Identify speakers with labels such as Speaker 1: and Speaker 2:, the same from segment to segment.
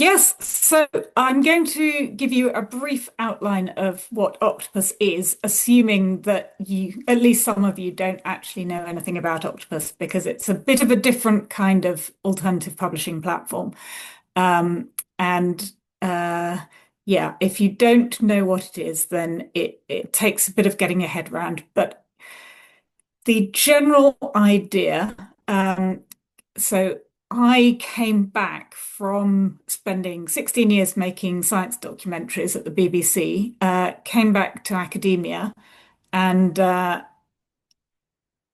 Speaker 1: Yes, so I'm going to give you a brief outline of what Octopus is, assuming that at least some of you, don't actually know anything about Octopus because it's a bit of a different kind of alternative publishing platform. Um, and yeah, if you don't know what it is, then it takes a bit of getting your head around. But the general idea, so I came back from spending 16 years making science documentaries at the BBC, came back to academia, and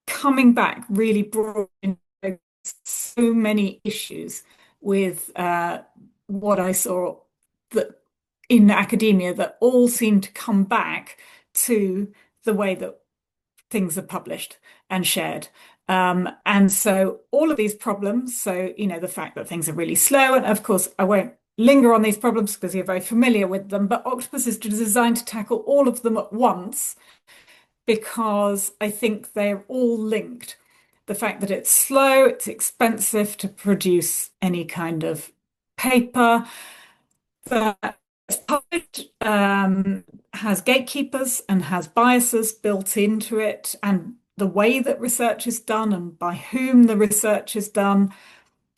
Speaker 1: coming back really brought in so many issues with what I saw that in academia that all seem to come back to the way that things are published and shared. And so all of these problems, so, the fact that things are really slow, and of course, I won't linger on these problems because you're very familiar with them, but Octopus is designed to tackle all of them at once because I think they're all linked. The fact that it's slow, it's expensive to produce any kind of paper, that it's published, has gatekeepers and has biases built into it, and the way that research is done and by whom the research is done,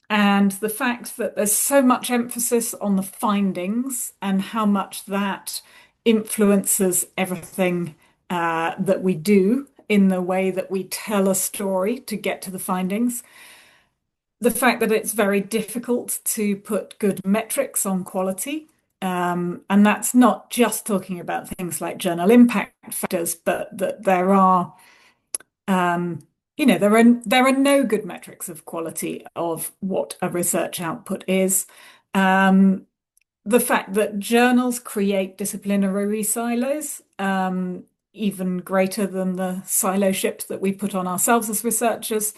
Speaker 1: and the fact that there's so much emphasis on the findings and how much that influences everything that we do in the way that we tell a story to get to the findings. The fact that it's very difficult to put good metrics on quality. And that's not just talking about things like journal impact factors, but that there are, there are no good metrics of quality of what a research output is. The fact that journals create disciplinary silos, even greater than the silo ships that we put on ourselves as researchers.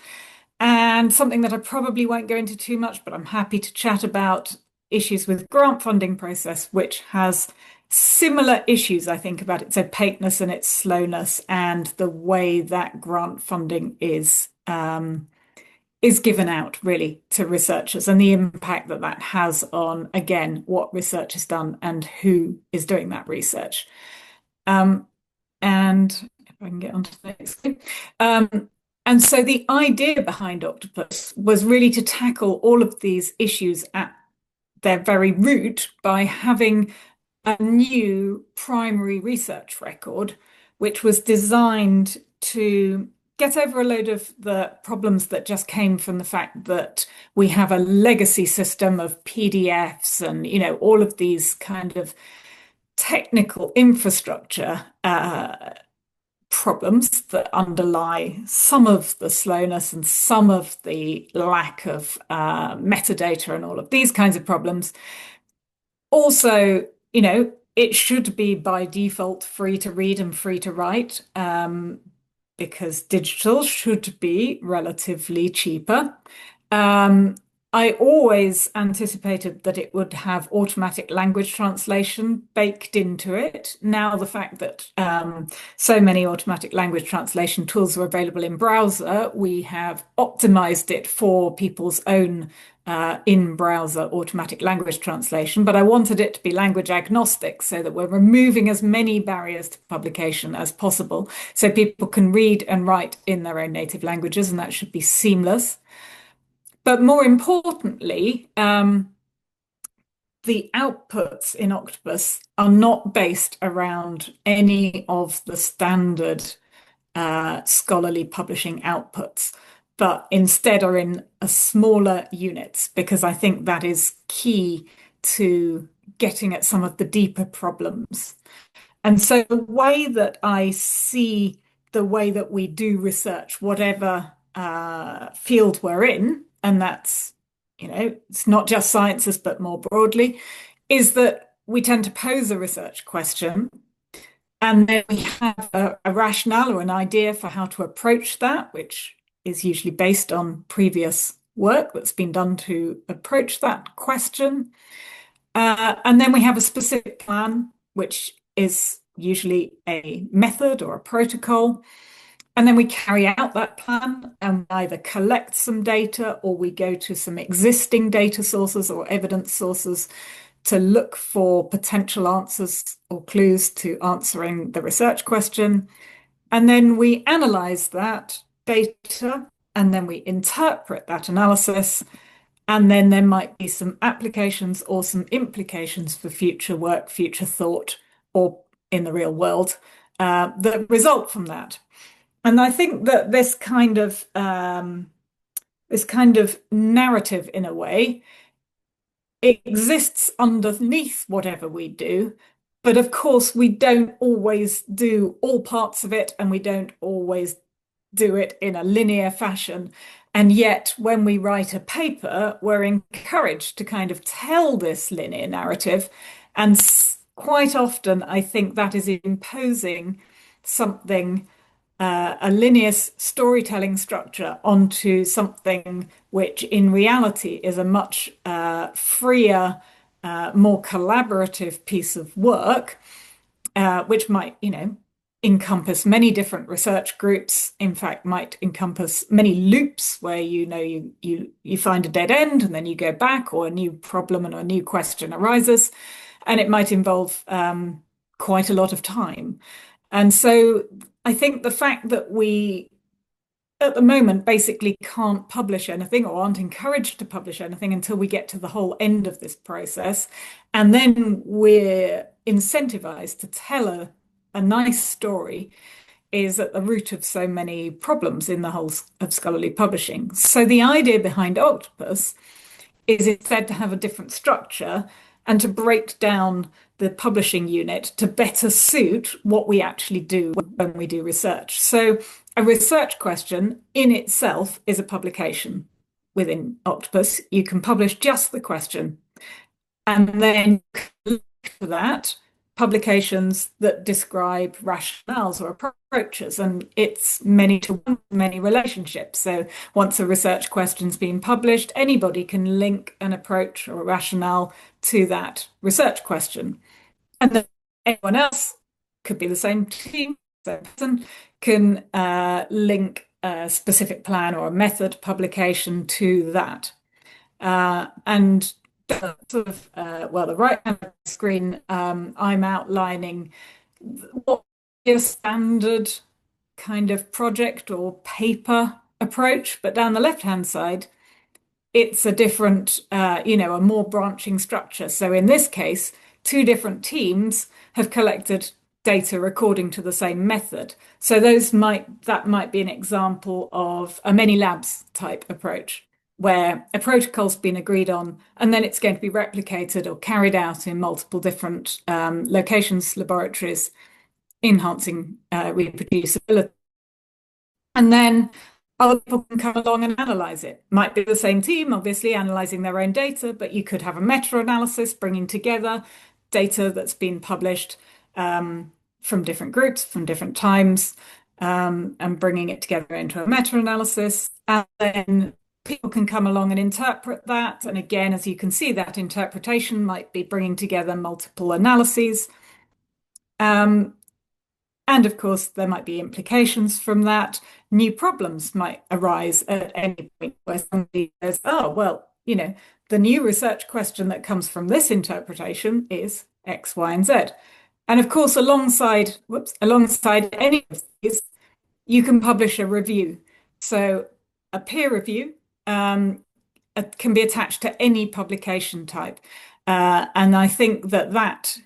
Speaker 1: And something that I probably won't go into too much, but I'm happy to chat about, issues with grant funding process, which has similar issues, I think, about its opaqueness and its slowness and the way that grant funding is given out really to researchers and the impact that that has on, again, what research is done and who is doing that research. And if I can get on to the next thing. And so the idea behind Octopus was really to tackle all of these issues at their very root by having a new primary research record, which was designed to get over a load of the problems that just came from the fact that we have a legacy system of PDFs and, all of these kind of technical infrastructure problems that underlie some of the slowness and some of the lack of metadata and all of these kinds of problems. Also, it should be by default free to read and free to write, because digital should be relatively cheaper. I always anticipated that it would have automatic language translation baked into it. Now, the fact that so many automatic language translation tools are available in browser, we have optimized it for people's own in-browser automatic language translation. But I wanted it to be language agnostic so that we're removing as many barriers to publication as possible so people can read and write in their own native languages, and that should be seamless. But more importantly, the outputs in Octopus are not based around any of the standard scholarly publishing outputs, but instead are in a smaller units, because I think that is key to getting at some of the deeper problems. And so the way that I see the way that we do research, whatever field we're in, and that's, it's not just sciences, but more broadly, is that we tend to pose a research question and then we have a rationale or an idea for how to approach that, which is usually based on previous work that's been done to approach that question. And then we have a specific plan, which is usually a method or a protocol. And then we carry out that plan and either collect some data or we go to some existing data sources or evidence sources to look for potential answers or clues to answering the research question. And then we analyze that data and then we interpret that analysis. And then there might be some applications or some implications for future work, future thought, or in the real world that result from that. And I think that this kind of narrative, in a way, it exists underneath whatever we do. But of course, we don't always do all parts of it, and we don't always do it in a linear fashion. And yet, when we write a paper, we're encouraged to kind of tell this linear narrative. And quite often, I think that is imposing something, a linear storytelling structure onto something which in reality is a much freer, more collaborative piece of work, which might, encompass many different research groups. In fact, might encompass many loops where you find a dead end and then you go back, or a new problem and a new question arises, and it might involve quite a lot of time. And so I think the fact that we, at the moment, basically can't publish anything or aren't encouraged to publish anything until we get to the whole end of this process. And then we're incentivized to tell a nice story is at the root of so many problems in the whole of scholarly publishing. So the idea behind Octopus is instead to have a different structure and to break down the publishing unit to better suit what we actually do when we do research. So a research question in itself is a publication within Octopus. You can publish just the question, and then for that, publications that describe rationales or approaches, and it's many to one, many relationships. So once a research question's been published, anybody can link an approach or a rationale to that research question. And then anyone else, could be the same team, same person, can link a specific plan or a method publication to that. And sort of, the right hand of the screen, I'm outlining what a standard kind of project or paper approach, but down the left-hand side, it's a different, a more branching structure. So in this case, two different teams have collected data according to the same method. So that might be an example of a many labs type approach, where a protocol's been agreed on, and then it's going to be replicated or carried out in multiple different locations, laboratories, enhancing reproducibility. And then other people can come along and analyze it. Might be the same team, obviously, analyzing their own data, but you could have a meta-analysis bringing together data that's been published from different groups, from different times, and bringing it together into a meta-analysis. And then people can come along and interpret that. And again, as you can see, that interpretation might be bringing together multiple analyses. And of course, there might be implications from that. New problems might arise at any point where somebody says, oh, well, the new research question that comes from this interpretation is X, Y, and Z. And of course, alongside any of these, you can publish a review. So a peer review can be attached to any publication type. And I think that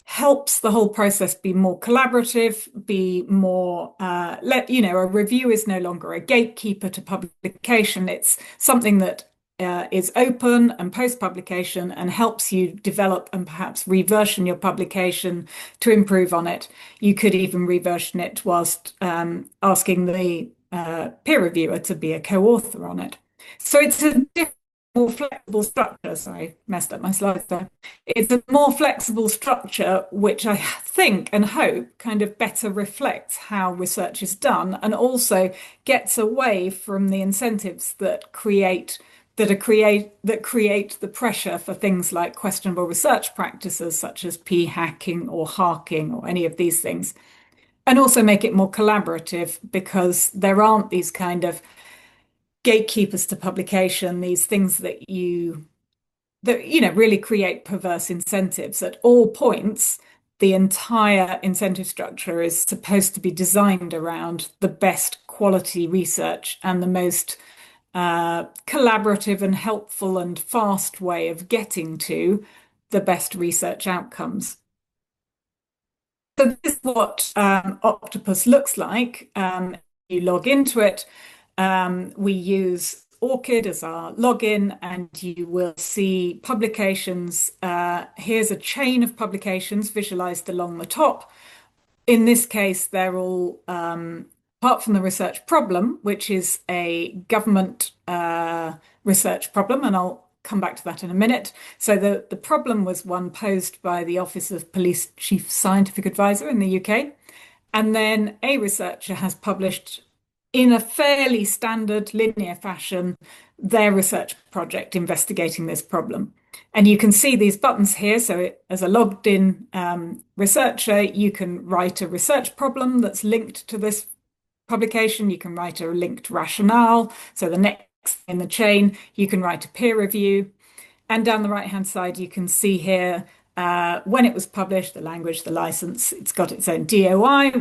Speaker 1: helps the whole process be more collaborative, be more, a review is no longer a gatekeeper to publication. It's something that is open and post-publication and helps you develop and perhaps reversion your publication to improve on it. You could even reversion it whilst asking the peer reviewer to be a co-author on it. So it's a different, more flexible structure. Sorry, messed up my slides there. It's a more flexible structure, which I think and hope kind of better reflects how research is done, and also gets away from the incentives that create the pressure for things like questionable research practices such as p-hacking or harking or any of these things. and also make it more collaborative because there aren't these kind of gatekeepers to publication, these things that really create perverse incentives at all points. The entire incentive structure is supposed to be designed around the best quality research and the most collaborative and helpful and fast way of getting to the best research outcomes. So this is what Octopus looks like. You log into it. We use ORCID as our login, and you will see publications. Here's a chain of publications visualized along the top. In this case, they're all, apart from the research problem, which is a government research problem, and I'll come back to that in a minute. So the problem was one posed by the Office of Police Chief Scientific Advisor in the UK. And then a researcher has published in a fairly standard linear fashion their research project investigating this problem. And you can see these buttons here. So as a logged in researcher, you can write a research problem that's linked to this publication. You can write a linked rationale. So the next in the chain, you can write a peer review. And down the right-hand side, you can see here when it was published, the language, the license. It's got its own DOI.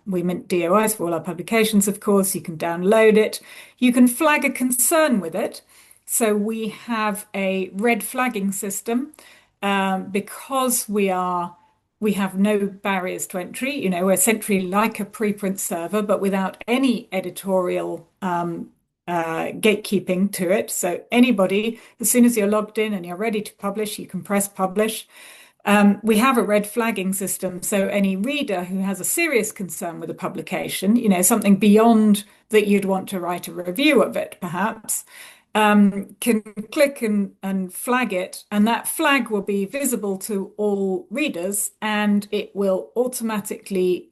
Speaker 1: We mint DOIs for all our publications, of course. You can download it. You can flag a concern with it. So we have a red flagging system because we have no barriers to entry. We're essentially like a preprint server, but without any editorial gatekeeping to it. So anybody, as soon as you're logged in and you're ready to publish, you can press publish. We have a red flagging system, so any reader who has a serious concern with a publication, something beyond that you'd want to write a review of it, perhaps, can click and flag it, and that flag will be visible to all readers, and it will automatically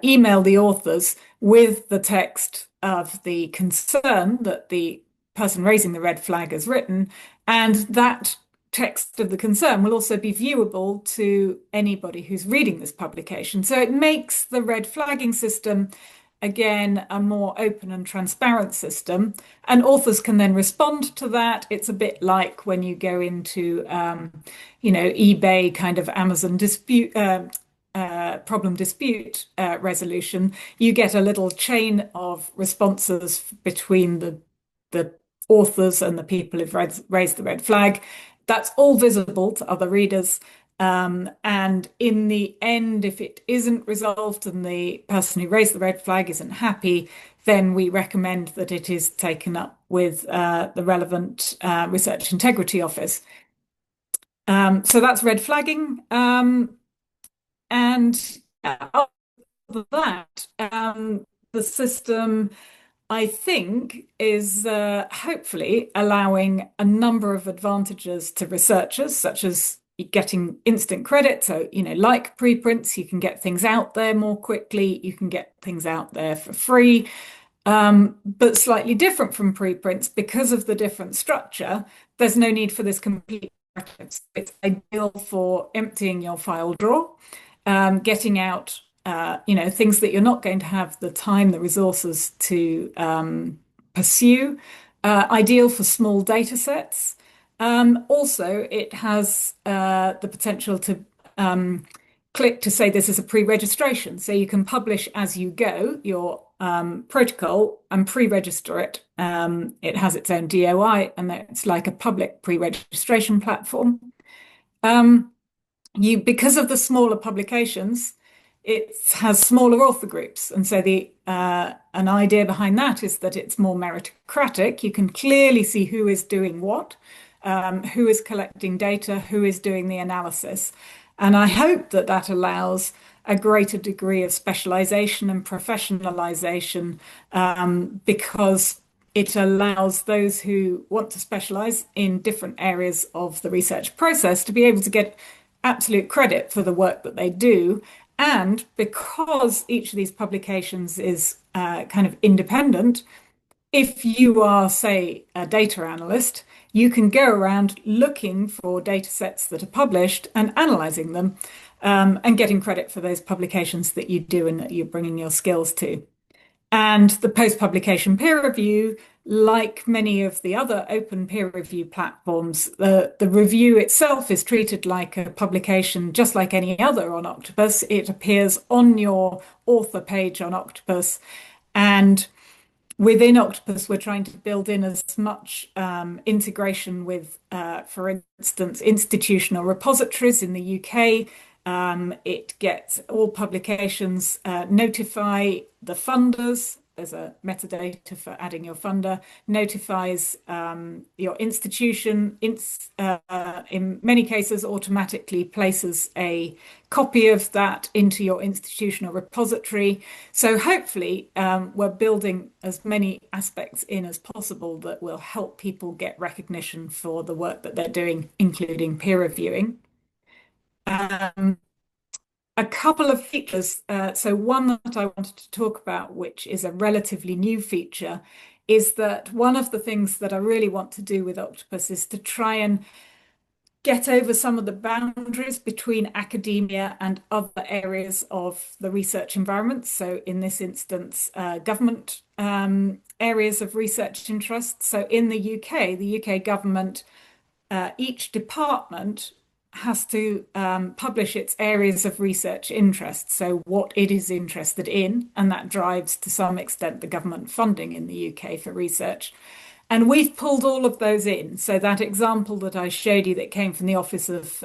Speaker 1: email the authors with the text of the concern that the person raising the red flag has written, and that text of the concern will also be viewable to anybody who's reading this publication. So it makes the red flagging system, again, a more open and transparent system, and authors can then respond to that. It's a bit like when you go into, eBay kind of Amazon dispute, problem dispute resolution. You get a little chain of responses between the authors and the people who've raised the red flag. That's all visible to other readers. And in the end, if it isn't resolved and the person who raised the red flag isn't happy, then we recommend that it is taken up with the relevant Research Integrity Office. So that's red flagging. And other than that, the system, I think, is hopefully allowing a number of advantages to researchers, such as getting instant credit. So, like preprints, you can get things out there more quickly. You can get things out there for free. But slightly different from preprints, because of the different structure, there's no need for this complete narrative. It's ideal for emptying your file drawer, getting out things that you're not going to have the time, the resources to pursue. Ideal for small data sets. Also, it has the potential to click to say this is a pre-registration. So you can publish as you go your protocol and pre-register it. It has its own DOI, and it's like a public pre-registration platform. Because of the smaller publications, it has smaller author groups. And so an idea behind that is that it's more meritocratic. You can clearly see who is doing what, who is collecting data, who is doing the analysis. And I hope that allows a greater degree of specialization and professionalization, because it allows those who want to specialize in different areas of the research process to be able to get absolute credit for the work that they do. And because each of these publications is kind of independent, if you are, say, a data analyst, you can go around looking for data sets that are published and analyzing them. and getting credit for those publications that you do and that you're bringing your skills to. And the post-publication peer review, like many of the other open peer review platforms, the review itself is treated like a publication, just like any other on Octopus. It appears on your author page on Octopus. And within Octopus, we're trying to build in as much integration with, for instance, institutional repositories in the UK. It gets all publications notify the funders. There's a metadata for adding your funder, notifies your institution, in many cases automatically places a copy of that into your institutional repository. So hopefully we're building as many aspects in as possible that will help people get recognition for the work that they're doing, including peer reviewing. Um, a couple of features. So one that I wanted to talk about, which is a relatively new feature, is that one of the things that I really want to do with Octopus is to try and get over some of the boundaries between academia and other areas of the research environment. So in this instance, government areas of research interest. So in the UK government, each department has to publish its areas of research interest, so what it is interested in, and that drives to some extent the government funding in the UK for research. And we've pulled all of those in. So that example that I showed you that came from the Office of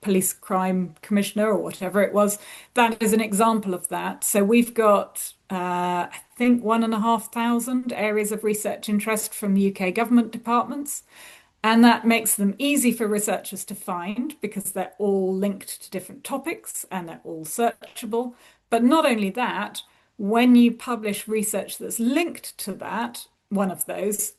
Speaker 1: Police Crime Commissioner or whatever it was, that is an example of that. So we've got, I think, 1,500 areas of research interest from UK government departments. And that makes them easy for researchers to find because they're all linked to different topics and they're all searchable. But not only that, when you publish research that's linked to that, one of those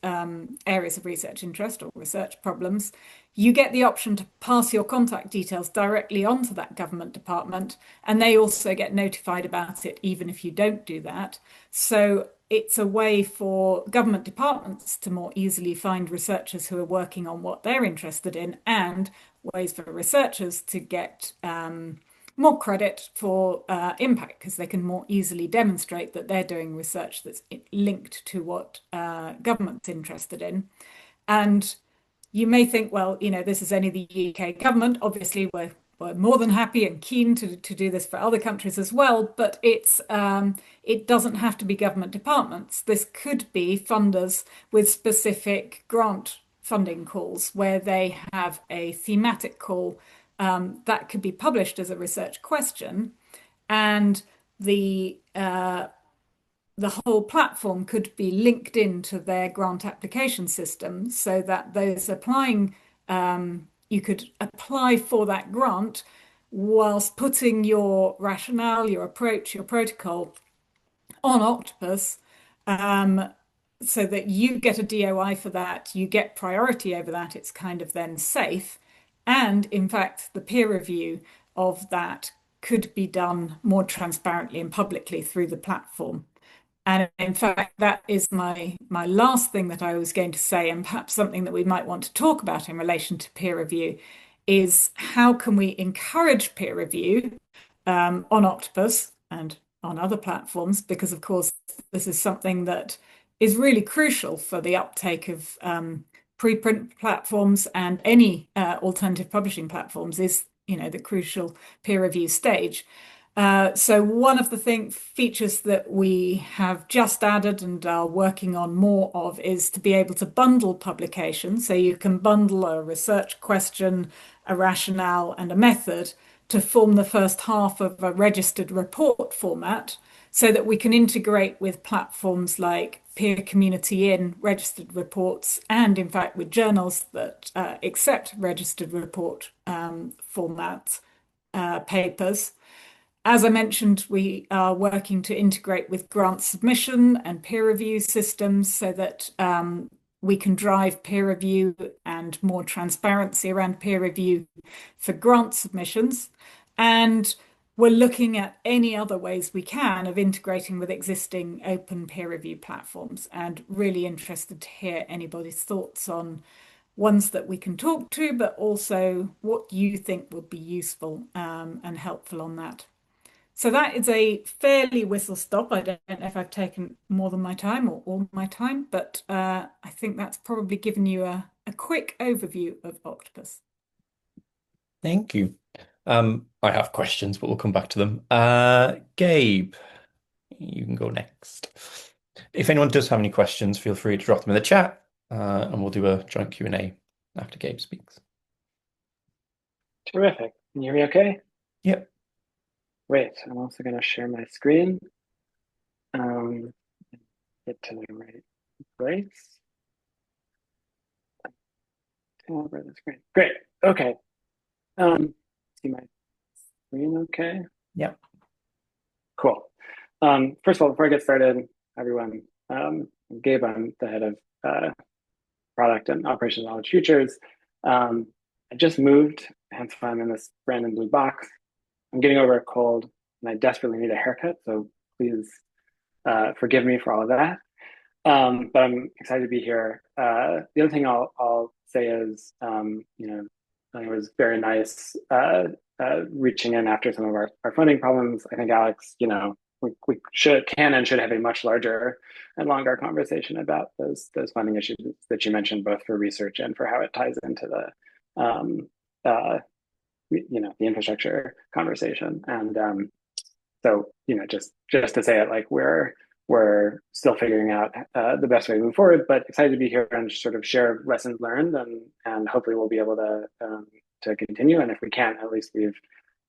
Speaker 1: areas of research interest or research problems, you get the option to pass your contact details directly onto that government department, and they also get notified about it even if you don't do that. So it's a way for government departments to more easily find researchers who are working on what they're interested in, and ways for researchers to get more credit for impact because they can more easily demonstrate that they're doing research that's linked to what government's interested in. And you may think, well, this is only the UK government. Obviously, we're more than happy and keen to do this for other countries as well, but it doesn't have to be government departments. This could be funders with specific grant funding calls where they have a thematic call that could be published as a research question, and the whole platform could be linked into their grant application system so that those applying, you could apply for that grant whilst putting your rationale, your approach, your protocol on Octopus, so that you get a DOI for that, you get priority over that, it's kind of then safe. And in fact, the peer review of that could be done more transparently and publicly through the platform. And in fact, that is my last thing that I was going to say, and perhaps something that we might want to talk about in relation to peer review is how can we encourage peer review on Octopus and on other platforms, because of course this is something that is really crucial for the uptake of preprint platforms and any alternative publishing platforms is, the crucial peer review stage. So one of the features that we have just added and are working on more of is to be able to bundle publications. So you can bundle a research question, a rationale, and a method to form the first half of a registered report format so that we can integrate with platforms like Peer Community in registered reports and in fact with journals that accept registered report format papers. As I mentioned, we are working to integrate with grant submission and peer review systems so that we can drive peer review and more transparency around peer review for grant submissions. And we're looking at any other ways we can of integrating with existing open peer review platforms, and really interested to hear anybody's thoughts on ones that we can talk to, but also what you think would be useful and helpful on that. So that is a fairly whistle stop. I don't know if I've taken more than my time or all my time, but I think that's probably given you a quick overview of Octopus.
Speaker 2: Thank you. I have questions, but we'll come back to them. Gabe, you can go next. If anyone does have any questions, feel free to drop them in the chat, and we'll do a joint Q&A after Gabe speaks.
Speaker 3: Terrific. Can you hear me okay?
Speaker 2: Yep.
Speaker 3: Great. I'm also going to share my screen. Get to the right place. Over the screen. Great. Okay. See my screen okay?
Speaker 2: Yep.
Speaker 3: Cool. First of all, before I get started, everyone, I'm Gabe. I'm the head of product and operations knowledge futures. I just moved, hence why I'm in this random blue box. I'm getting over a cold and I desperately need a haircut, so please forgive me for all of that. But I'm excited to be here. The other thing I'll say is, it was very nice reaching in after some of our funding problems. I think Alex, we can and should have a much larger and longer conversation about those funding issues that you mentioned, both for research and for how it ties into the infrastructure conversation. And so just to say it, like we're still figuring out the best way to move forward, but excited to be here and sort of share lessons learned, and hopefully we'll be able to continue. And if we can't, at least we've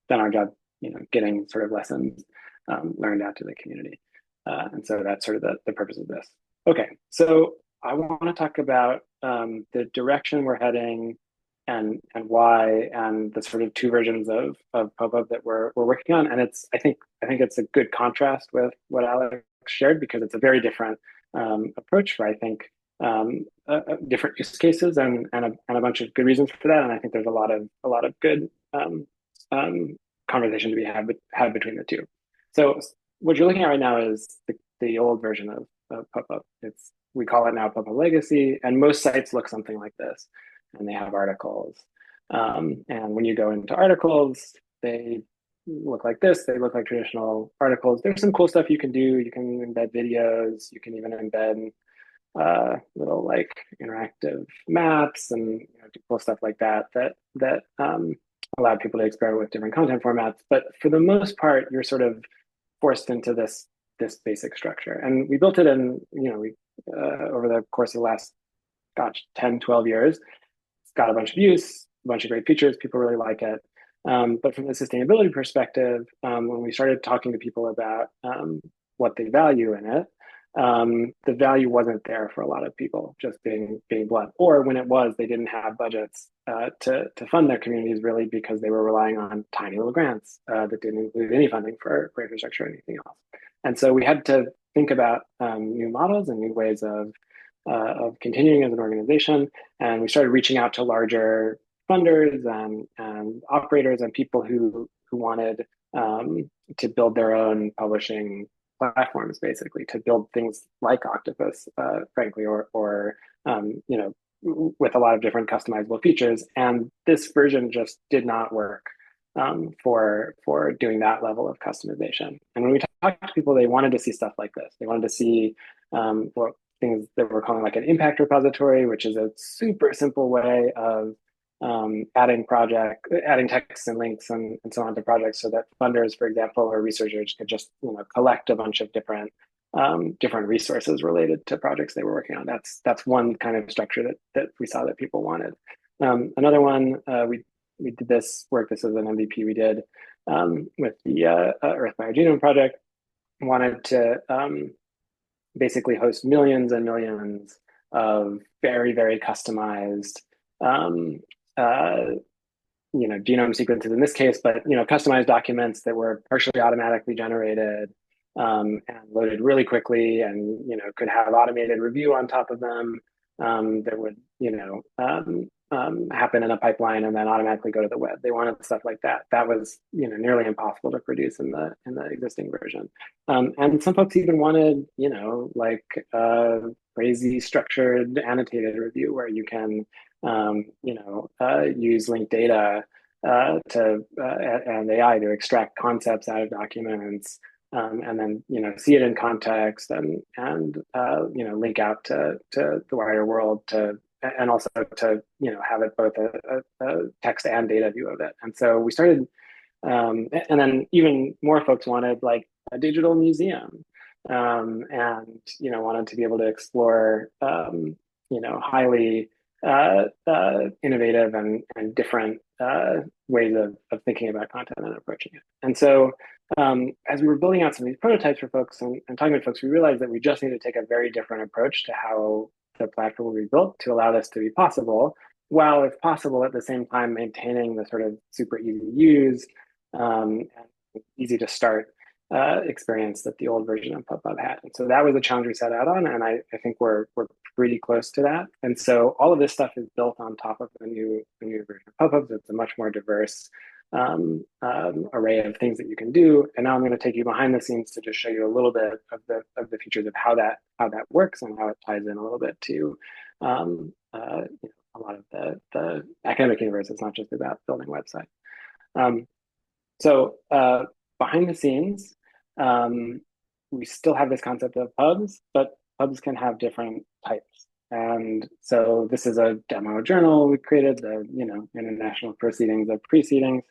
Speaker 3: done our job, getting sort of lessons learned out to the community. And so that's sort of the purpose of this. Okay, so I want to talk about the direction we're heading and why, and the sort of two versions of PubPub that we're working on. And I think it's a good contrast with what Alex shared, because it's a very different approach for, I think, different use cases and a bunch of good reasons for that. And I think there's a lot of good conversation to be had between the two. So what you're looking at right now is the old version of PubPub. We call it now PubPub Legacy, and most sites look something like this, and they have articles. And when you go into articles, they look like this. They look like traditional articles. There's some cool stuff you can do. You can embed videos. You can even embed little like interactive maps and do cool stuff like that allow people to experiment with different content formats. But for the most part, you're sort of forced into this basic structure. And we built it in, we over the course of the last 10, 12 years. It's got a bunch of use, a bunch of great features. People really like it. But from the sustainability perspective, when we started talking to people about what they value in it, the value wasn't there for a lot of people, just being blunt. Or when it was, they didn't have budgets to fund their communities, really, because they were relying on tiny little grants that didn't include any funding for infrastructure or anything else. And so we had to think about new models and new ways of continuing as an organization. And we started reaching out to larger funders and operators and people who wanted to build their own publishing platforms, basically, to build things like Octopus, frankly, or with a lot of different customizable features. And this version just did not work for doing that level of customization. And when we talked to people, they wanted to see stuff like this. They wanted to see what things that we're calling like an impact repository, which is a super simple way of adding text and links and so on to projects, so that funders, for example, or researchers could just collect a bunch of different resources related to projects they were working on. That's one kind of structure that we saw that people wanted. Another one, we did this work. This is an MVP we did with the Earth Biogenome Project. Wanted to basically host millions and millions of very, very customized genome sequences in this case, but customized documents that were partially automatically generated and loaded really quickly, and could have automated review on top of them that would happen in a pipeline and then automatically go to the web. They wanted stuff like that. That was nearly impossible to produce in the existing version. And some folks even wanted crazy structured annotated review where you can use linked data and AI to extract concepts out of documents, and then see it in context and link out to the wider world and also to have it both a text and data view of it. And so we started, and then even more folks wanted like a digital museum, and wanted to be able to explore highly innovative and different ways of thinking about content and approaching it. And so as we were building out some of these prototypes for folks and talking to folks, we realized that we just need to take a very different approach to how the platform will be built to allow this to be possible, while if possible at the same time maintaining the sort of super easy to use and easy to start experience that the old version of PubPub had. And so that was the challenge we set out on, and I think we're pretty close to that. And so all of this stuff is built on top of the new version of PubPub. So it's a much more diverse array of things that you can do. And now I'm going to take you behind the scenes to just show you a little bit of the features of how that works and how it ties in a little bit to a lot of the academic universe. It's not just about building websites. So behind the scenes, we still have this concept of pubs, but pubs can have different types. And so this is a demo journal we created, the international proceedings of precedings.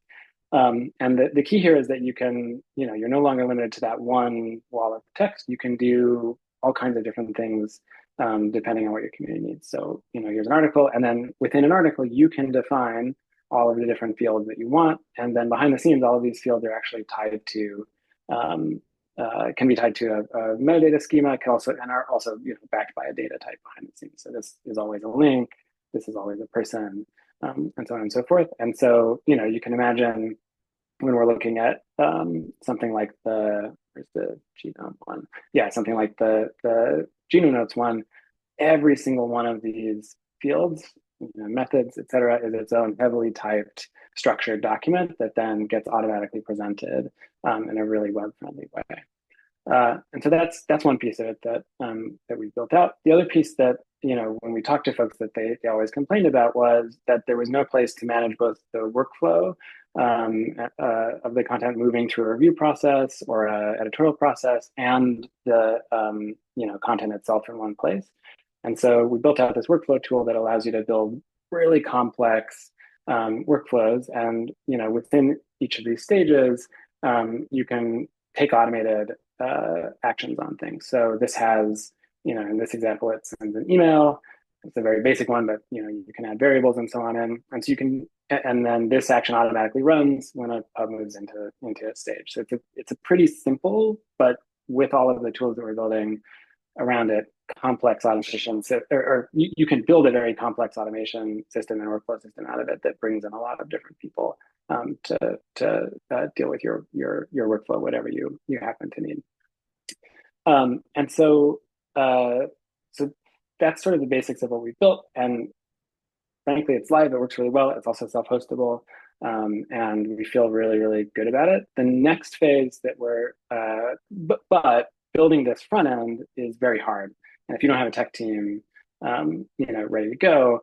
Speaker 3: And the key here is that you can, you're no longer limited to that one wall of text. You can do all kinds of different things depending on what your community needs. So, here's an article, and then within an article, you can define all of the different fields that you want. And then behind the scenes, all of these fields are actually tied to, can be tied to a metadata schema, and are also backed by a data type behind the scenes. So this is always a link, this is always a person, and so on and so forth. And so, you can imagine when we're looking at something like where's the genome one? Yeah, something like the genome notes one, every single one of these fields, methods, et cetera, is its own heavily typed structured document that then gets automatically presented in a really web-friendly way. And so that's one piece of it that we built out. The other piece that, when we talked to folks that they always complained about was that there was no place to manage both the workflow of the content moving through a review process or an editorial process and the content itself in one place. And so we built out this workflow tool that allows you to build really complex workflows. And within each of these stages, you can take automated actions on things. So this has, in this example, it sends an email. It's a very basic one, but you can add variables and so on in. And so you can, and then this action automatically runs when a pub moves into a stage. So it's a pretty simple, but with all of the tools that we're building around it, complex automation. So, or you can build a very complex automation system and workflow system out of it that brings in a lot of different people to deal with your workflow, whatever you happen to need. And so that's sort of the basics of what we built. And frankly, it's live. It works really well. It's also self-hostable, and we feel really, really good about it. The next phase that we're, but building this front end is very hard. And if you don't have a tech team, ready to go,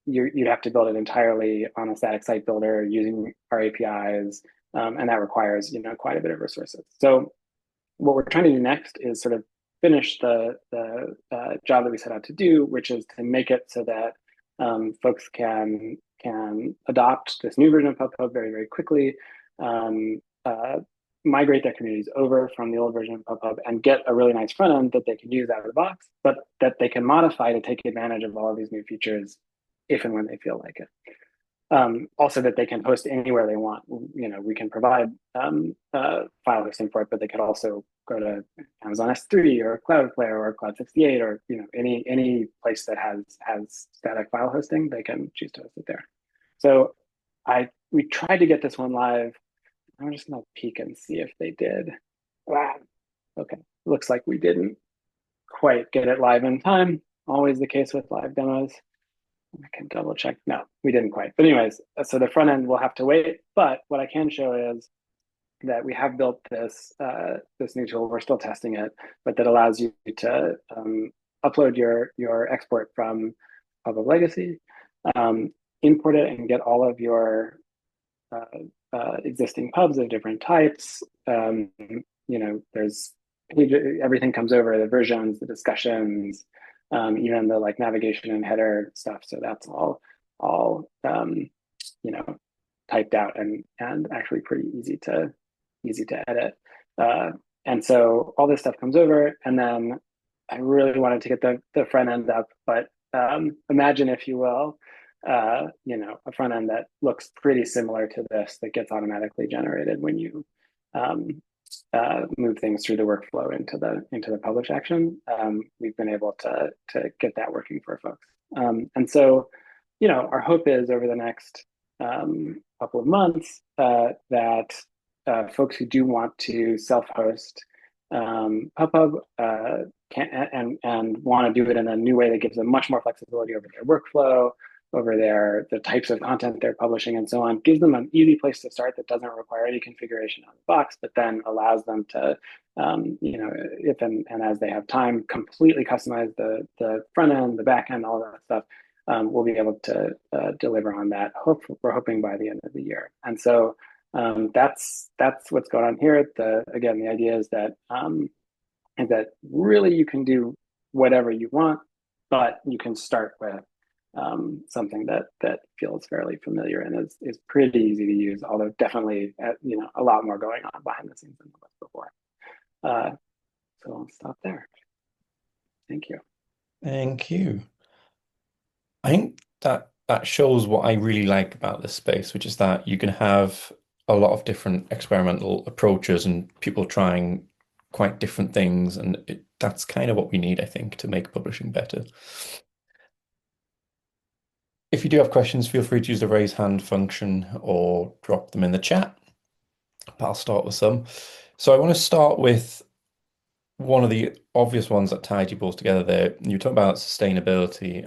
Speaker 3: you'd have to build it entirely on a static site builder using our APIs, and that requires quite a bit of resources. So what we're trying to do next is sort of finish the job that we set out to do, which is to make it so that folks can adopt this new version of PubPub very, very quickly, migrate their communities over from the old version of PubPub and get a really nice front end that they can use out of the box, but that they can modify to take advantage of all of these new features if and when they feel like it. Also that they can host anywhere they want. We can provide file hosting for it, but they could also go to Amazon S3 or Cloudflare or Cloud68 or any place that has static file hosting. They can choose to host it there. So we tried to get this one live. I'm just gonna peek and see if they did. Wow. Okay, looks like we didn't quite get it live in time. Always the case with live demos. I can double check. No, we didn't quite. But anyways, so the front end will have to wait. But what I can show is that we have built this new tool. We're still testing it, but that allows you to upload your export from PubPub Legacy, import it and get all of your existing pubs of different types. There's everything comes over, the versions, the discussions, even the like navigation and header stuff. So that's all typed out and actually pretty easy to edit. And so all this stuff comes over, and then I really wanted to get the front end up, but imagine, if you will, a front end that looks pretty similar to this, that gets automatically generated when you move things through the workflow into the publish action. We've been able to get that working for folks. And so, our hope is over the next couple of months that folks who do want to self-host PubPub can and want to do it in a new way that gives them much more flexibility over their workflow, over the types of content they're publishing, and so on, gives them an easy place to start that doesn't require any configuration out of the box, but then allows them to, if and as they have time, completely customize the front end, the back end, all that stuff. We'll be able to deliver on that. We're hoping by the end of the year. And so that's what's going on here. The idea is that really you can do whatever you want, but you can start with something that feels fairly familiar and is pretty easy to use, although definitely a lot more going on behind the scenes than there was before. So I'll stop there. Thank you.
Speaker 2: Thank you. I think that shows what I really like about this space, which is that you can have a lot of different experimental approaches and people trying quite different things, and that's kind of what we need, I think, to make publishing better. If you do have questions, feel free to use the raise hand function or drop them in the chat. But I'll start with some. So I want to start with one of the obvious ones that tied you both together there. You talked about sustainability.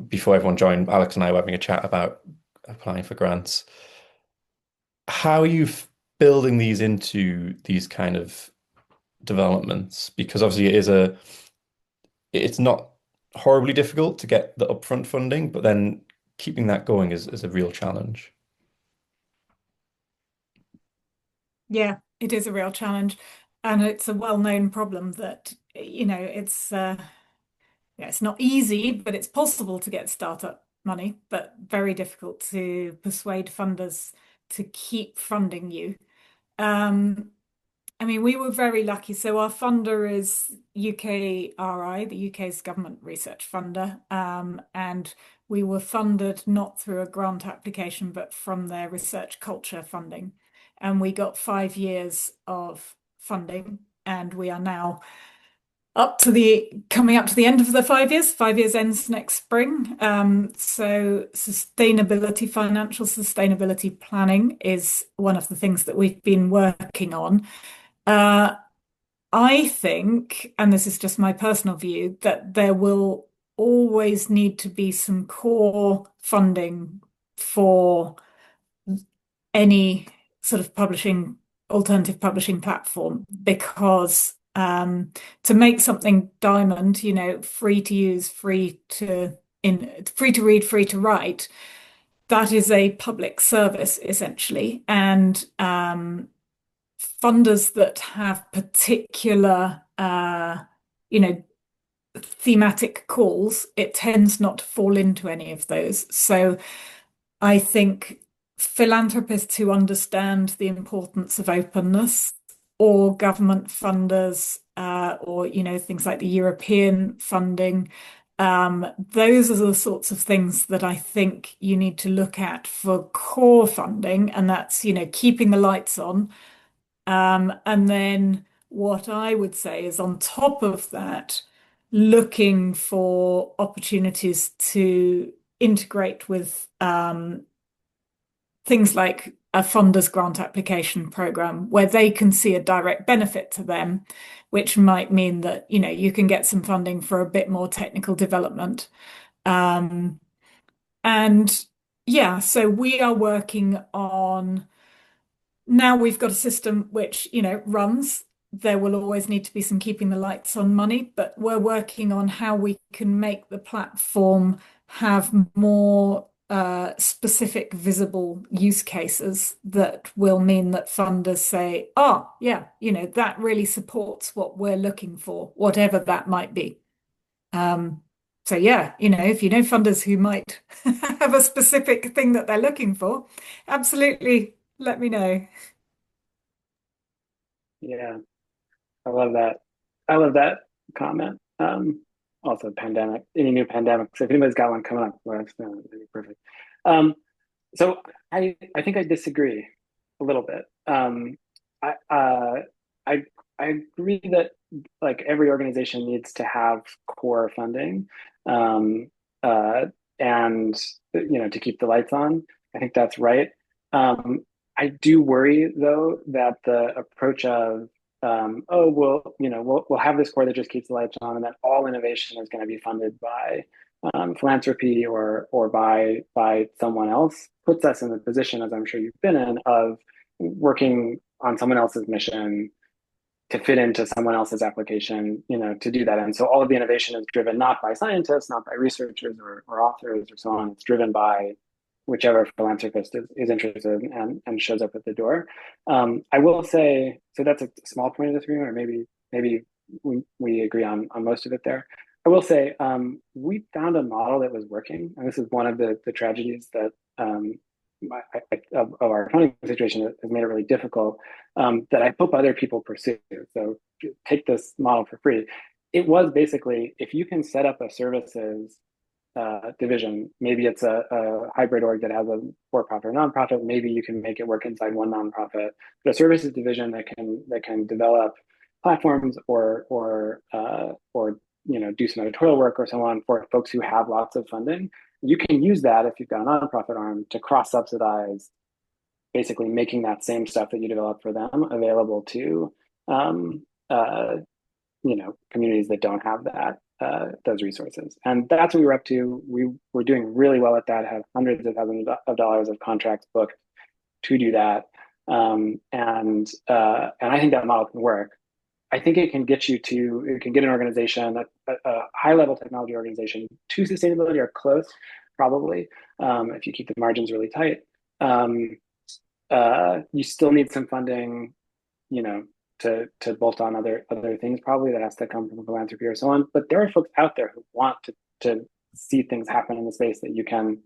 Speaker 2: Before everyone joined, Alex and I were having a chat about applying for grants. How are you building these into these kind of developments? Because obviously it's not horribly difficult to get the upfront funding, but then keeping that going is a real challenge.
Speaker 1: Yeah, it is a real challenge. And it's a well-known problem that, it's not easy, but it's possible to get startup money, but very difficult to persuade funders to keep funding you. We were very lucky. So our funder is UKRI, the UK's government research funder, and we were funded not through a grant application, but from their research culture funding. And we got 5 years of funding, and we are now coming up to the end of the 5 years. 5 years ends next spring. So financial sustainability planning is one of the things that we've been working on. I think, and this is just my personal view, that there will always need to be some core funding for any sort of alternative publishing platform, because to make something diamond, free to use, free to read, free to write, that is a public service essentially. And funders that have particular, thematic calls, it tends not to fall into any of those. So I think philanthropists who understand the importance of openness, or government funders, or things like the European funding, those are the sorts of things that I think you need to look at for core funding, and that's keeping the lights on. And then what I would say is, on top of that, looking for opportunities to integrate with things like a funder's grant application program, where they can see a direct benefit to them, which might mean that you can get some funding for a bit more technical development. And yeah, so we are working on, now we've got a system which runs there will always need to be some keeping the lights on money, but we're working on how we can make the platform have more specific, visible use cases that will mean that funders say, oh, yeah, that really supports what we're looking for, whatever that might be. So yeah, if you know funders who might have a specific thing that they're looking for, absolutely let me know.
Speaker 3: Yeah, I love that. I love that comment. Also pandemic, any new pandemics. If anybody's got one coming up, well, that'd be perfect. Um, so I think I disagree a little bit. I I I agree that like every organization needs to have core funding, um, uh, and to keep the lights on. I think that's right. Um, I do worry though that the approach of oh well, we'll have this core that just keeps the lights on, and that all innovation is going to be funded by philanthropy or by someone else puts us in the position, as I'm sure you've been in, of working on someone else's mission to fit into someone else's application, to do that. And so all of the innovation is driven not by scientists, not by researchers or authors or so on. It's driven by whichever philanthropist is interested and shows up at the door. I will say, so that's a small point of disagreement, or maybe we agree on most of it there. I will say we found a model that was working, and this is one of the tragedies that of our funding situation has made it really difficult, that I hope other people pursue. So take this model for free. It was basically, if you can set up a services division, maybe it's a hybrid org that has a for-profit or nonprofit, maybe you can make it work inside one nonprofit, but a services division that can develop platforms or do some editorial work or so on for folks who have lots of funding. You can use that if you've got a nonprofit arm to cross-subsidize, basically making that same stuff that you develop for them available to um, uh, communities that don't have those resources. And that's what we were up to. We were doing really well at that, have hundreds of thousands of dollars of contracts booked to do that. And I think that model can work. I think it can get an organization, a high level technology organization, to sustainability or close, probably, if you keep the margins really tight. You still need some funding, to bolt on other things, probably that has to come from philanthropy or so on. But there are folks out there who want to see things happen in the space that you can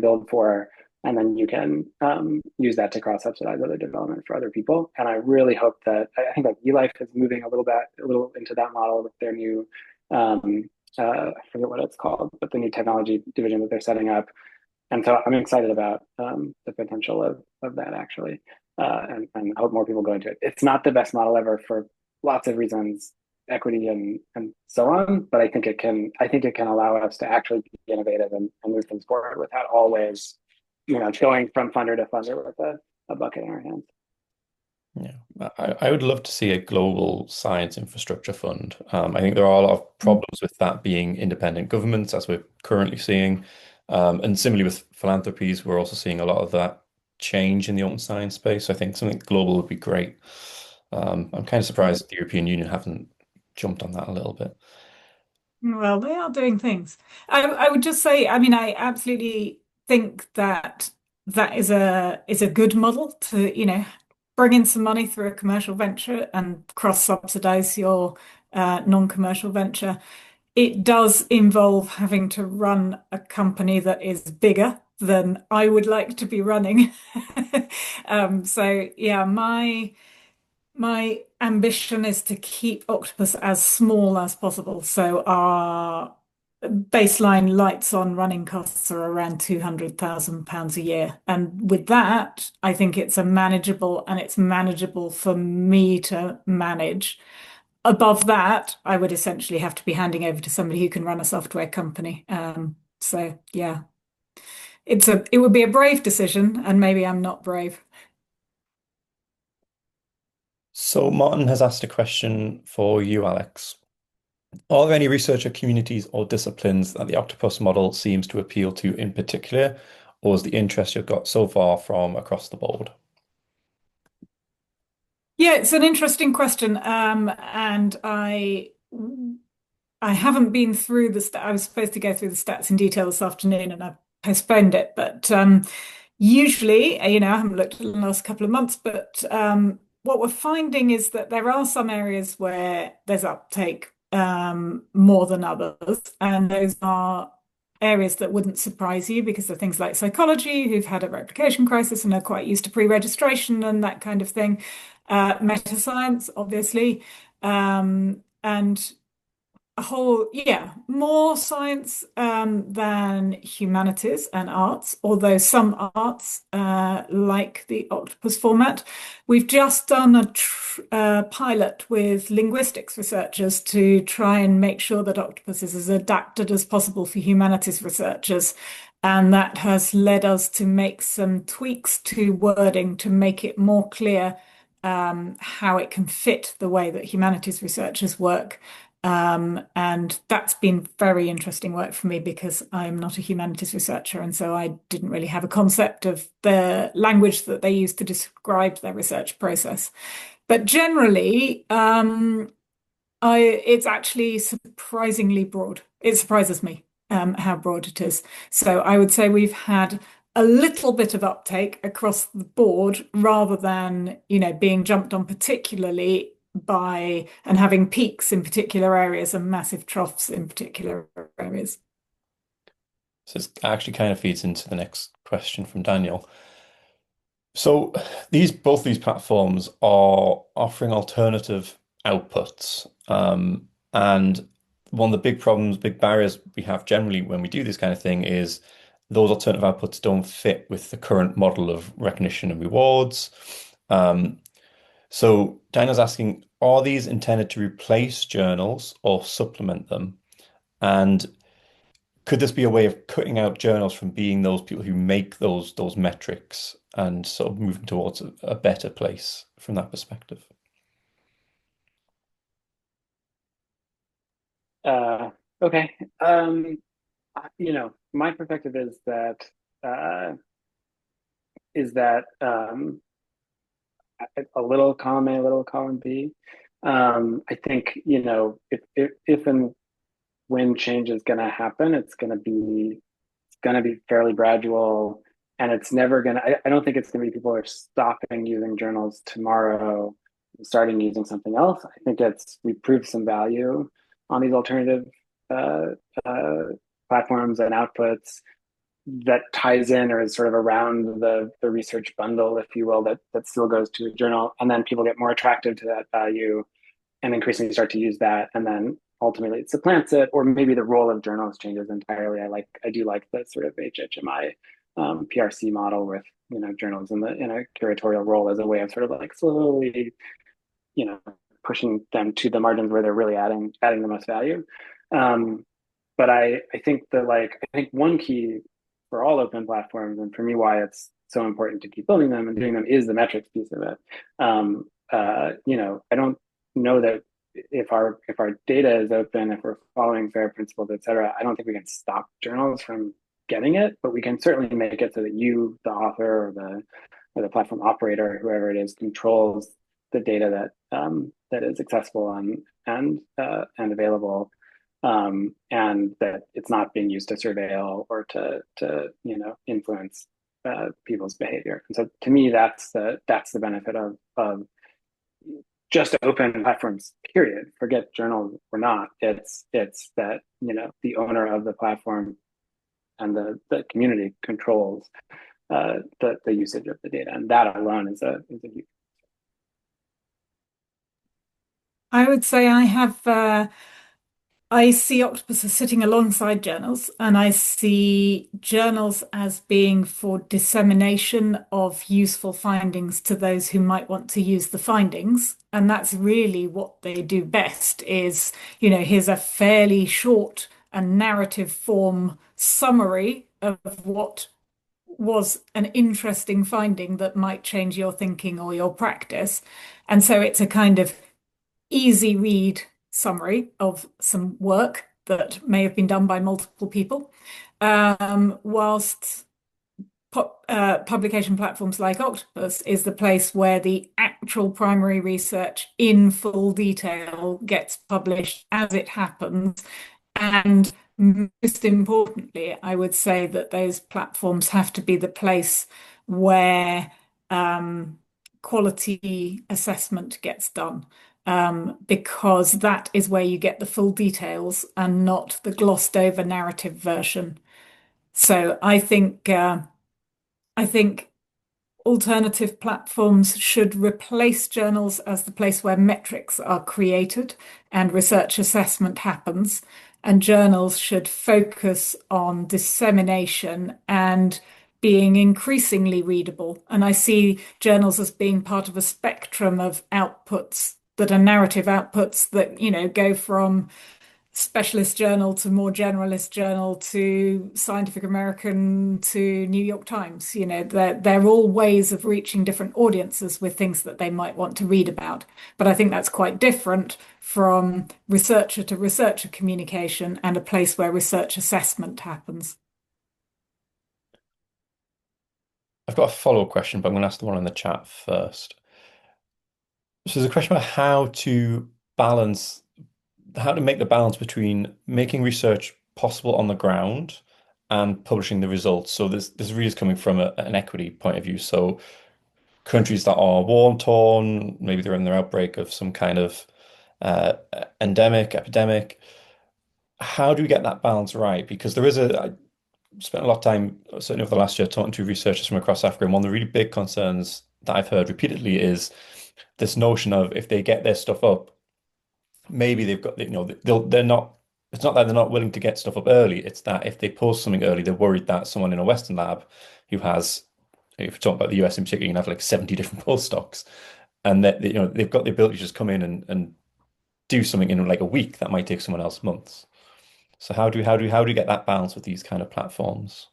Speaker 3: build for, and then you can use that to cross subsidize other development for other people. And I really hope that I think like eLife is moving a little into that model with their new I forget what it's called, but the new technology division that they're setting up. And so I'm excited about the potential of that actually, and I hope more people go into it. It's not the best model ever for lots of reasons, equity and so on, but I think it can allow us to actually be innovative and move things forward without always going from funder to funder with a bucket in our hands.
Speaker 2: Yeah, I would love to see a global science infrastructure fund. I think there are a lot of problems with that being independent governments, as we're currently seeing. And similarly with philanthropies, we're also seeing a lot of that change in the open science space. So I think something global would be great. I'm kind of surprised that the European Union haven't jumped on that a little bit.
Speaker 1: Well, they are doing things. I would just say, I mean, I absolutely think that that is a good model to, bring in some money through a commercial venture and cross-subsidize your non-commercial venture. It does involve having to run a company that is bigger than I would like to be running. So yeah, my ambition is to keep Octopus as small as possible. So our baseline lights on running costs are around £200,000 a year. And with that, I think it's it's manageable for me to manage. Above that, I would essentially have to be handing over to somebody who can run a software company. So yeah, it would be a brave decision, and maybe I'm not brave.
Speaker 2: So Martin has asked a question for you, Alex. Are there any researcher communities or disciplines that the octopus model seems to appeal to in particular, or is the interest you've got so far from across the board?
Speaker 1: Yeah, it's an interesting question. And I haven't been through the stat. I was supposed to go through the stats in detail this afternoon, and I've postponed it. But usually, I haven't looked at the last couple of months, but what we're finding is that there are some areas where there's uptake more than others, and those are areas that wouldn't surprise you because of things like psychology, who've had a replication crisis and are quite used to pre-registration and that kind of thing. Meta science, obviously, and a whole, yeah, more science than humanities and arts, although some arts, like the octopus format. We've just done a pilot with linguistics researchers to try and make sure that octopus is as adapted as possible for humanities researchers. And that has led us to make some tweaks to wording to make it more clear how it can fit the way that humanities researchers work. And that's been very interesting work for me because I'm not a humanities researcher, and so I didn't really have a concept of the language that they use to describe their research process. But generally, it's actually surprisingly broad. It surprises me how broad it is. So I would say we've had a little bit of uptake across the board rather than, being jumped on particularly by and having peaks in particular areas and massive troughs in particular areas.
Speaker 2: So this actually kind of feeds into the next question from Daniel. So both these platforms are offering alternative outputs. And one of the big problems, big barriers we have generally when we do this kind of thing is those alternative outputs don't fit with the current model of recognition and rewards. Um, so Daniel's asking, are these intended to replace journals or supplement them? And could this be a way of cutting out journals from being those people who make those metrics and sort of moving towards a better place from that perspective?
Speaker 3: Okay. My perspective uh, is that a little column A, a little column B. I think, if and when change is going to happen, it's going to be fairly gradual, and it's never going to. I don't think it's going to be people are stopping using journals tomorrow, starting using something else. I think we proved some value on these alternative uh, uh, platforms and outputs that ties in or is sort of around the research bundle, if you will, that still goes to a journal, and then people get more attracted to that value and increasingly start to use that, and then ultimately it supplants it, or maybe the role of journals changes entirely. I do like the sort of HHMI PRC model with journals in a curatorial role as a way of sort of like slowly you know pushing them to the margins where they're really adding the most value. Um, but I think one key for all open platforms, and for me why it's so important to keep building them and doing them, is the metrics piece of it. I don't know that if our data is open, if we're following FAIR principles, et cetera, I don't think we can stop journals from getting it, but we can certainly make it so that you, the author, or the platform operator, whoever it is, controls the data that is accessible and available, and that it's not being used to surveil or to influence people's behavior. And so, to me, that's the benefit of just open platforms. Period. Forget journals or not. It's that the owner of the platform and the community controls the usage of the data, and that alone is a huge.
Speaker 1: I would say I see octopuses sitting alongside journals, and I see journals as being for dissemination of useful findings to those who might want to use the findings. And that's really what they do best is, here's a fairly short and narrative form summary of what was an interesting finding that might change your thinking or your practice. And so it's a kind of easy read summary of some work that may have been done by multiple people, whilst publication platforms like Octopus is the place where the actual primary research in full detail gets published as it happens. And most importantly, I would say that those platforms have to be the place where quality assessment gets done. Because that is where you get the full details and not the glossed over narrative version. So I think alternative platforms should replace journals as the place where metrics are created and research assessment happens. And journals should focus on dissemination and being increasingly readable. And I see journals as being part of a spectrum of outputs that are narrative outputs that, go from specialist journal to more generalist journal to Scientific American to New York Times. They're all ways of reaching different audiences with things that they might want to read about. But I think that's quite different from researcher to researcher communication and a place where research assessment happens.
Speaker 2: I've got a follow-up question, but I'm going to ask the one in the chat first. So there's a question about how to make the balance between making research possible on the ground and publishing the results. So this really is coming from an equity point of view. So countries that are war torn, maybe they're in their outbreak of some kind of uh, epidemic. How do we get that balance right? Because I spent a lot of time, certainly over the last year, talking to researchers from across Africa, and one of the really big concerns that I've heard repeatedly is this notion of if they get their stuff up, maybe they've got, they're not, it's not that they're not willing to get stuff up early. It's that if they post something early, they're worried that someone in a Western lab who has, if we talk about the US in particular, you can have like 70 different postdocs, and that, they've got the ability to just come in and do something in like a week that might take someone else months. So how do you get that balance with these kind of platforms?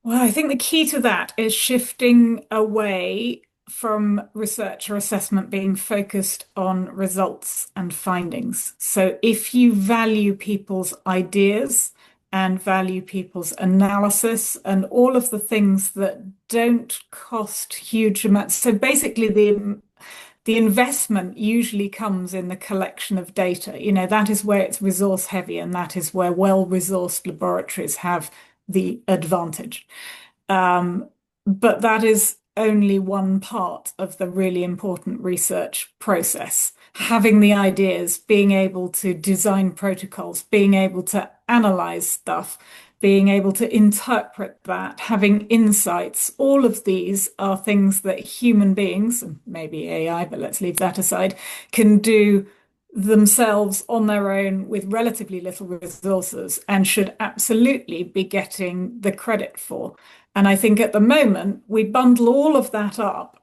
Speaker 1: Well, I think the key to that is shifting away from researcher assessment being focused on results and findings. So if you value people's ideas and value people's analysis and all of the things that don't cost huge amounts, so basically the investment usually comes in the collection of data. That is where it's resource heavy, and that is where well-resourced laboratories have the advantage. But that is only one part of the really important research process. Having the ideas, being able to design protocols, being able to analyze stuff, being able to interpret that, having insights, all of these are things that human beings, and maybe AI, but let's leave that aside, can do themselves on their own with relatively little resources and should absolutely be getting the credit for. And I think at the moment, we bundle all of that up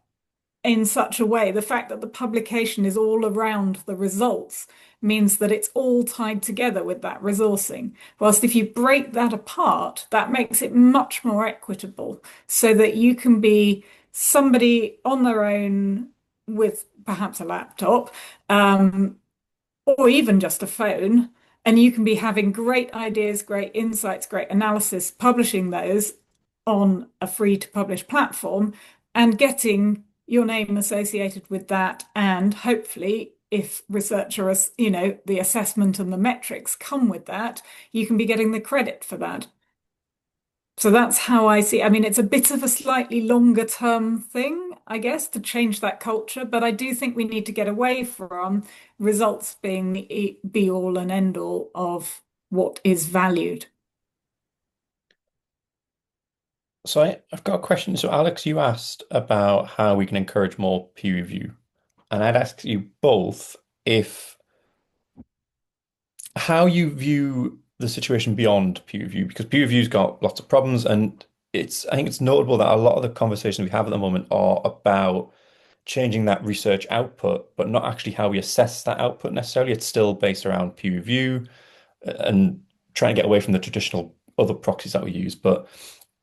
Speaker 1: in such a way, the fact that the publication is all around the results means that it's all tied together with that resourcing. Whilst if you break that apart, that makes it much more equitable so that you can be somebody on their own with perhaps a laptop, or even just a phone, and you can be having great ideas, great insights, great analysis, publishing those on a free to publish platform and getting your name associated with that. And hopefully, if researchers, the assessment and the metrics come with that, you can be getting the credit for that. So that's how I see. I mean, it's a bit of a slightly longer term thing, I guess, to change that culture. But I do think we need to get away from results being the be all and end all of what is valued.
Speaker 2: So I've got a question. So Alex, you asked about how we can encourage more peer review. And I'd ask you both if how you view the situation beyond peer review, because peer review's got lots of problems, and I think it's notable that a lot of the conversations we have at the moment are about changing that research output, but not actually how we assess that output necessarily. It's still based around peer review and trying to get away from the traditional other proxies that we use. But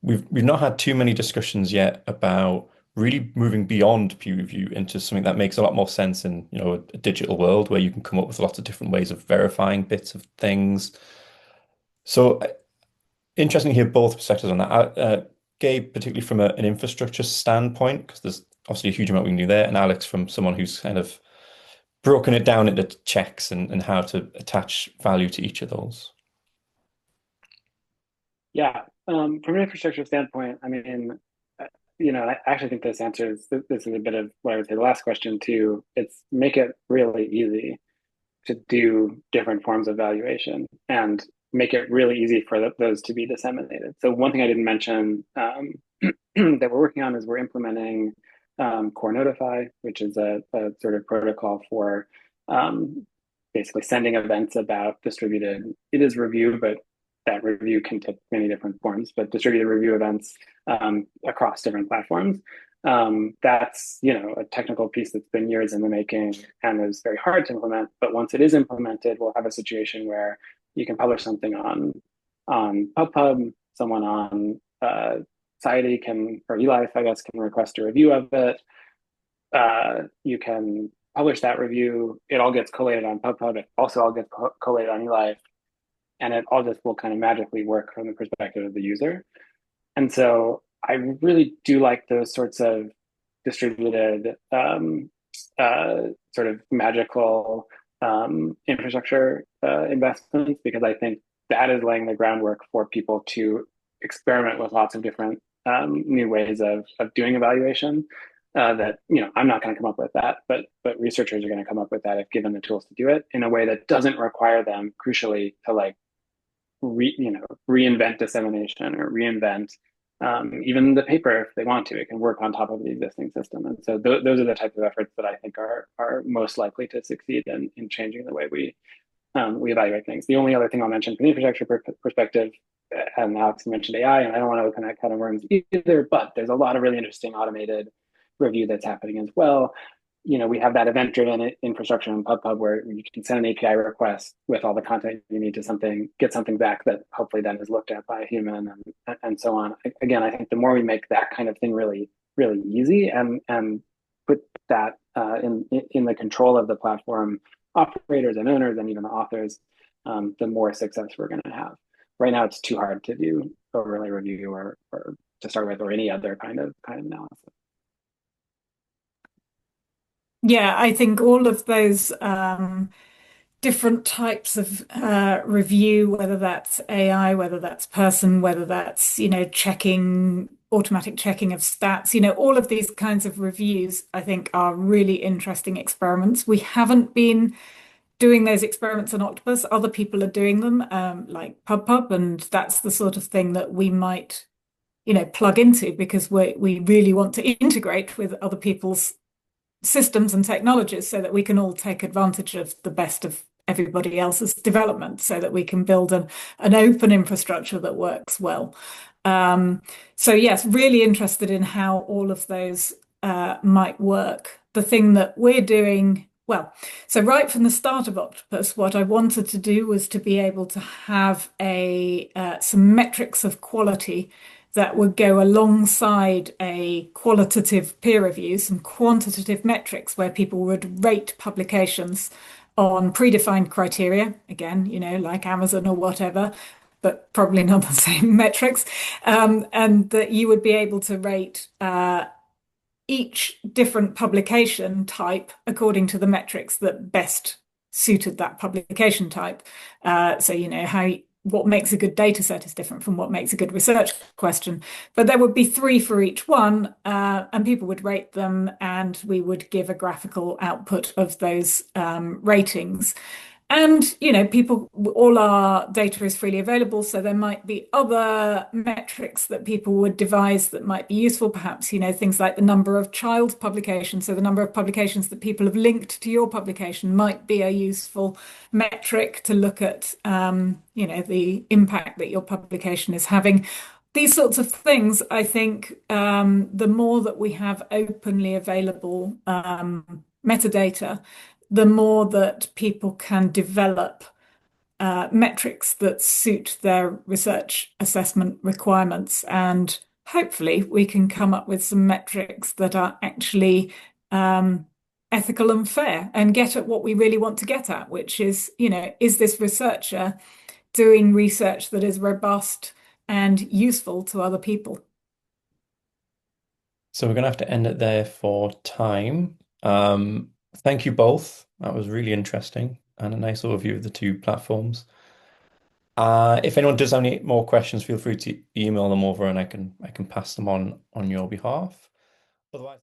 Speaker 2: we've not had too many discussions yet about really moving beyond peer review into something that makes a lot more sense in, a digital world where you can come up with lots of different ways of verifying bits of things. So interesting to hear both perspectives on that. Gabe, particularly from an infrastructure standpoint, because there's obviously a huge amount we can do there, and Alex from someone who's kind of broken it down into checks and how to attach value to each of those.
Speaker 3: Yeah, from an infrastructure standpoint, I mean, I actually think this answers this is a bit of what I would say the last question too. It's make it really easy to do different forms of valuation and make it really easy for those to be disseminated. So one thing I didn't mention that we're working on is we're implementing Core Notify, which is a sort of protocol for basically sending events about distributed. It is review, but that review can take many different forms, but distributed review events across different platforms. That's a technical piece that's been years in the making and is very hard to implement. But once it is implemented, we'll have a situation where you can publish something on PubPub, someone on Society can, or eLife, I guess, can request a review of it. You can publish that review. It all gets collated on PubPub. It also all gets collated on eLife. And it all just will kind of magically work from the perspective of the user. And so I really do like those sorts of distributed sort of magical infrastructure investments, because I think that is laying the groundwork for people to experiment with lots of different new ways of doing evaluation. That I'm not going to come up with that, but researchers are going to come up with that if given the tools to do it in a way that doesn't require them, crucially, to like reinvent dissemination or reinvent even the paper if they want to. It can work on top of the existing system. And so those are the types of efforts that I think are most likely to succeed in changing the way we evaluate things. The only other thing I'll mention from the infrastructure perspective, and Alex mentioned AI, and I don't want to open that kind of worms either, but there's a lot of really interesting automated review that's happening as well. We have that event-driven infrastructure in PubPub where you can send an API request with all the content you need to get something back that hopefully then is looked at by a human and so on. Again, I think the more we make that kind of thing really, really easy and put that in the control of the platform operators and owners and even the authors, the more success we're going to have. Right now, it's too hard to do overlay review or to start with, or any other kind of analysis.
Speaker 1: Yeah, I think all of those different types of review, whether that's AI, whether that's person, whether that's, automatic checking of stats, all of these kinds of reviews, I think are really interesting experiments. We haven't been doing those experiments on Octopus. Other people are doing them, like PubPub, and that's the sort of thing that we might, plug into because we really want to integrate with other people's systems and technologies so that we can all take advantage of the best of everybody else's development so that we can build an open infrastructure that works well. So yes, really interested in how all of those might work. The thing that we're doing, so right from the start of Octopus, what I wanted to do was to be able to have some metrics of quality that would go alongside a qualitative peer review, some quantitative metrics where people would rate publications on predefined criteria, again, like Amazon or whatever, but probably not the same metrics, and that you would be able to rate each different publication type according to the metrics that best suited that publication type. So, what makes a good data set is different from what makes a good research question. But there would be 3 for each one, and people would rate them, and we would give a graphical output of those ratings. And, all our data is freely available, so there might be other metrics that people would devise that might be useful, perhaps, things like the number of child publications. So the number of publications that people have linked to your publication might be a useful metric to look at, the impact that your publication is having. These sorts of things, I think, the more that we have openly available metadata, the more that people can develop metrics that suit their research assessment requirements. And hopefully we can come up with some metrics that are actually ethical and fair and get at what we really want to get at, which is, is this researcher doing research that is robust and useful to other people?
Speaker 2: So we're going to have to end it there for time. Thank you both. That was really interesting and a nice overview of the two platforms. If anyone does have any more questions, feel free to email them over and I can pass them on your behalf. Otherwise.